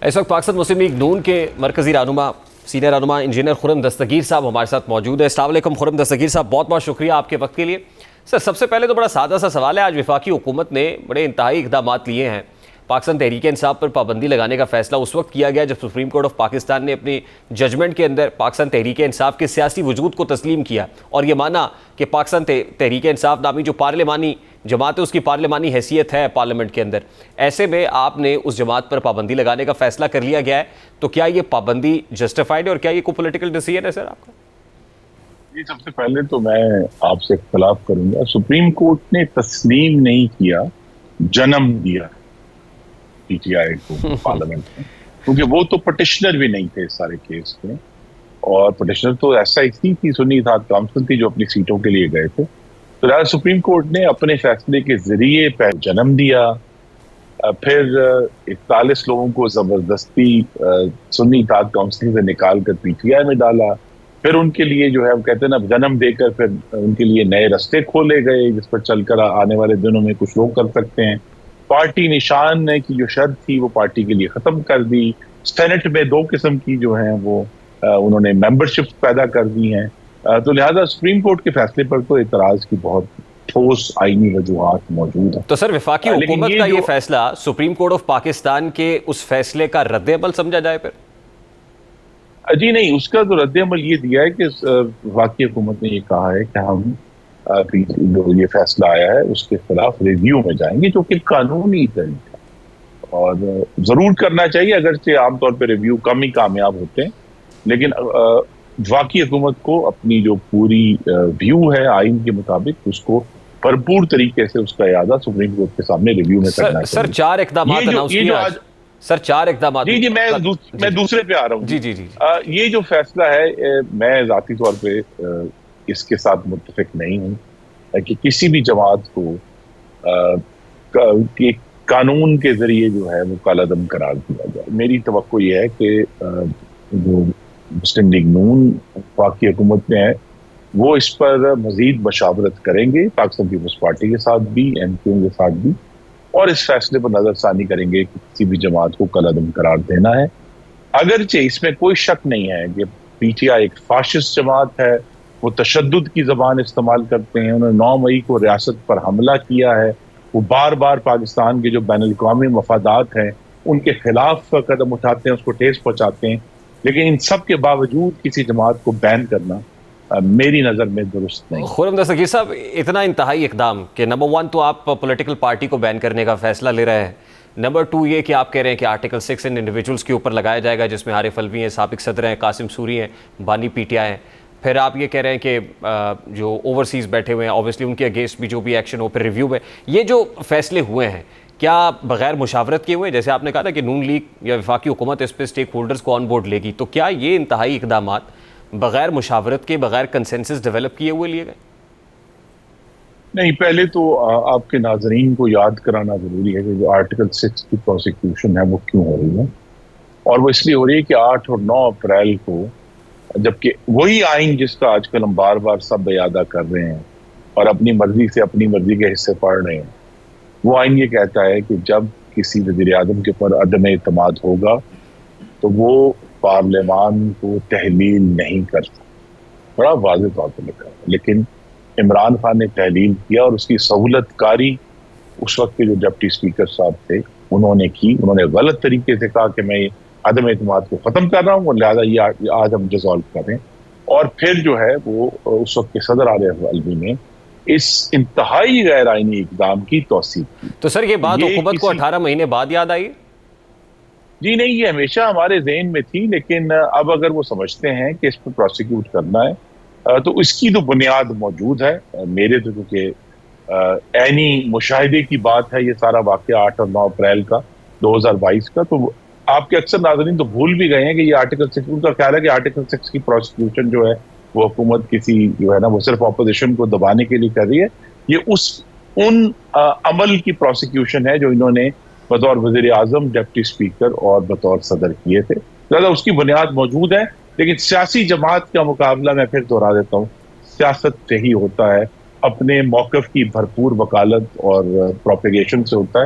اس وقت پاکستان مسلم لیگ نون کے مرکزی رہنما سینئر رہنما انجینئر خرم دستگیر صاحب ہمارے ساتھ موجود ہے۔ السلام علیکم خرم دستگیر صاحب، بہت بہت شکریہ آپ کے وقت کے لیے۔ سر، سب سے پہلے تو بڑا سادہ سا سوال ہے، آج وفاقی حکومت نے بڑے انتہائی اقدامات لیے ہیں۔ پاکستان تحریک انصاف پر پابندی لگانے کا فیصلہ اس وقت کیا گیا جب سپریم کورٹ آف پاکستان نے اپنی ججمنٹ کے اندر پاکستان تحریک انصاف کے سیاسی وجود کو تسلیم کیا اور یہ مانا کہ پاکستان تحریک انصاف نامی جو پارلیمانی جماعت ہے اس کی پارلیمانی حیثیت ہے پارلیمنٹ کے اندر۔ ایسے میں آپ نے اس جماعت پر پابندی لگانے کا فیصلہ کر لیا گیا ہے، تو کیا یہ پابندی جسٹیفائڈ ہے اور کیا یہ کوئی پولیٹیکل ڈیسیژن ہے سر آپ کا؟ جی، سب سے پہلے تو میں آپ سے اختلاف کروں گا۔ سپریم کورٹ نے تسلیم نہیں کیا، جنم دیا پی ٹی آئی کو پارلیمنٹ میں، کیونکہ وہ تو پٹیشنر بھی نہیں تھے اس سارے کیس میں، اور پٹیشنر تو ایسا ہی تھی، سنی اتحاد کونسل تھی جو اپنی سیٹوں کے لیے گئے تھے۔ تو لہٰذا سپریم کورٹ نے اپنے فیصلے کے ذریعے پہلے جنم دیا، پھر 41 لوگوں کو زبردستی سنی اتحاد کونسل سے نکال کر پی ٹی آئی میں ڈالا، پھر ان کے لیے جو ہے وہ کہتے ہیں نا جنم دے کر پھر ان کے لیے نئے رستے کھولے گئے جس پر چل کر آنے والے دنوں میں کچھ لوگ کر سکتے ہیں۔ پارٹی نشان کی جو شرط تھی وہ پارٹی کے لیے ختم کر دی۔ سینٹ میں 2 قسم کی جو ہیں وہ انہوں نے ممبرشپ پیدا کر دی ہیں۔ تو لہذا سپریم کورٹ کے فیصلے پر تو اعتراض کی بہت ٹھوس آئینی وجوہات موجود ہیں۔ تو سر، وفاقی حکومت کا یہ فیصلہ سپریم کورٹ آف پاکستان کے اس فیصلے کا رد عمل سمجھا جائے پھر؟ جی نہیں، اس کا تو رد عمل یہ دیا ہے کہ وفاقی حکومت نے یہ کہا ہے کہ ہم جو یہ فیصلہ آیا ہے اس کے خلاف ریویو میں جائیں گے، جو کہ قانونی طریقہ اور ضرور کرنا چاہیے، اگرچہ عام طور پہ ریویو کم ہی کامیاب ہوتے ہیں، لیکن وفاقی حکومت کو اپنی جو پوری ویو ہے آئین کے مطابق اس کو بھرپور طریقے سے اس کا اعادہ سپریم کورٹ کے سامنے ریویو میں کرنا چاہیے۔ سر، 4 اقدامات اناؤنس کیے آج۔ سر، 4 اقدامات۔ جی میں دوسرے پہ آ رہا ہوں۔ جی یہ جو فیصلہ ہے، میں ذاتی طور پہ اس کے ساتھ متفق نہیں ہوں کہ کسی بھی جماعت کو قانون کے ذریعے جو ہے وہ کالعدم قرار دیا جائے۔ میری توقع یہ ہے کہ جو مسلم لیگ نون وفاقی حکومت میں ہے وہ اس پر مزید مشاورت کریں گے، پاکستان پیپلز پارٹی کے ساتھ بھی، ایم کیو ایم کے ساتھ بھی، اور اس فیصلے پر نظر ثانی کریں گے کہ کسی بھی جماعت کو کالعدم قرار دینا ہے۔ اگرچہ اس میں کوئی شک نہیں ہے کہ پی ٹی آئی ایک فاشسٹ جماعت ہے، وہ تشدد کی زبان استعمال کرتے ہیں، انہوں نے 9 مئی کو ریاست پر حملہ کیا ہے، وہ بار بار پاکستان کے جو بین الاقوامی مفادات ہیں ان کے خلاف قدم اٹھاتے ہیں، اس کو ٹھیس پہنچاتے ہیں، لیکن ان سب کے باوجود کسی جماعت کو بین کرنا میری نظر میں درست نہیں۔ خرم دستگیر صاحب، اتنا انتہائی اقدام کہ نمبر 1 تو آپ پولیٹیکل پارٹی کو بین کرنے کا فیصلہ لے رہے ہیں، نمبر 2 یہ کہ آپ کہہ رہے ہیں کہ آرٹیکل 6 ان انڈیویجولز کے اوپر لگایا جائے گا جس میں عارف الوی ہیں، سابق صدر ہیں، قاسم سوری ہیں، بانی پی ٹی آئی ہیں، پھر آپ یہ کہہ رہے ہیں کہ جو اوورسیز بیٹھے ہوئے ہیں اوبویسلی ان کے اگینسٹ بھی جو بھی ایکشن ہو پھر ریویو میں۔ یہ جو فیصلے ہوئے ہیں کیا بغیر مشاورت کیے ہوئے ہیں؟ جیسے آپ نے کہا تھا کہ نون لیگ یا وفاقی حکومت اس پہ اسٹیک ہولڈرز کو آن بورڈ لے گی، تو کیا یہ انتہائی اقدامات بغیر مشاورت کے، بغیر کنسنسس ڈیولپ کیے ہوئے لیے گئے؟ نہیں، پہلے تو آپ کے ناظرین کو یاد کرانا ضروری ہے کہ جو آرٹیکل 6 کی پروسیکیوشن ہے وہ کیوں ہو رہی ہے، اور وہ اس لیے ہو رہی ہے کہ 8 اور 9 اپریل کو، جبکہ وہی آئین جس کا آج کل ہم بار بار سب اعادہ کر رہے ہیں اور اپنی مرضی سے اپنی مرضی کے حصے پڑھ رہے ہیں، وہ آئین یہ کہتا ہے کہ جب کسی وزیر اعظم کے پر عدم اعتماد ہوگا تو وہ پارلیمان کو تحلیل نہیں کر سکتا، بڑا واضح طور پہ لکھا ہے۔ لیکن عمران خان نے تحلیل کیا اور اس کی سہولت کاری اس وقت کے جو ڈپٹی اسپیکر صاحب تھے انہوں نے کی، انہوں نے غلط طریقے سے کہا کہ میں عدم اعتماد کو ختم کر رہا ہوں اور لہٰذا یہ آج ہم ڈیزالو کریں، اور پھر جو ہے وہ اس وقت کے صدر عارف الوی نے اس انتہائی غیر آئینی اقدام کی توثیق کی۔ تو سر، یہ بات حکومت کو 18 مہینے بعد یاد آئی؟ جی نہیں، یہ ہمیشہ ہمارے ذہن میں تھی، لیکن اب اگر وہ سمجھتے ہیں کہ اس پہ پروسیکیوٹ کرنا ہے تو اس کی تو بنیاد موجود ہے۔ میرے تو کیونکہ عینی مشاہدے کی بات ہے یہ سارا واقعہ 8 اور 9 اپریل کا 2022 کا، تو آپ کے اکثر ناظرین تو بھول بھی گئے ہیں کہ یہ آرٹیکل 6 ان کا خیال ہے کہ آرٹیکل 6 کی پروسیکیوشن جو ہے وہ حکومت کسی جو ہے نا وہ صرف اپوزیشن کو دبانے کے لیے کر رہی ہے۔ یہ ان عمل کی پروسیکیوشن ہے جو انہوں نے بطور وزیر اعظم، ڈپٹی اسپیکر اور بطور صدر کیے تھے، لہٰذا اس کی بنیاد موجود ہے۔ لیکن سیاسی جماعت کا مقابلہ میں پھر دہرا دیتا ہوں، سیاست سے ہی ہوتا ہے، اپنے موقف کی بھرپور وکالت اور پروپیگیشن سے ہوتا ہے۔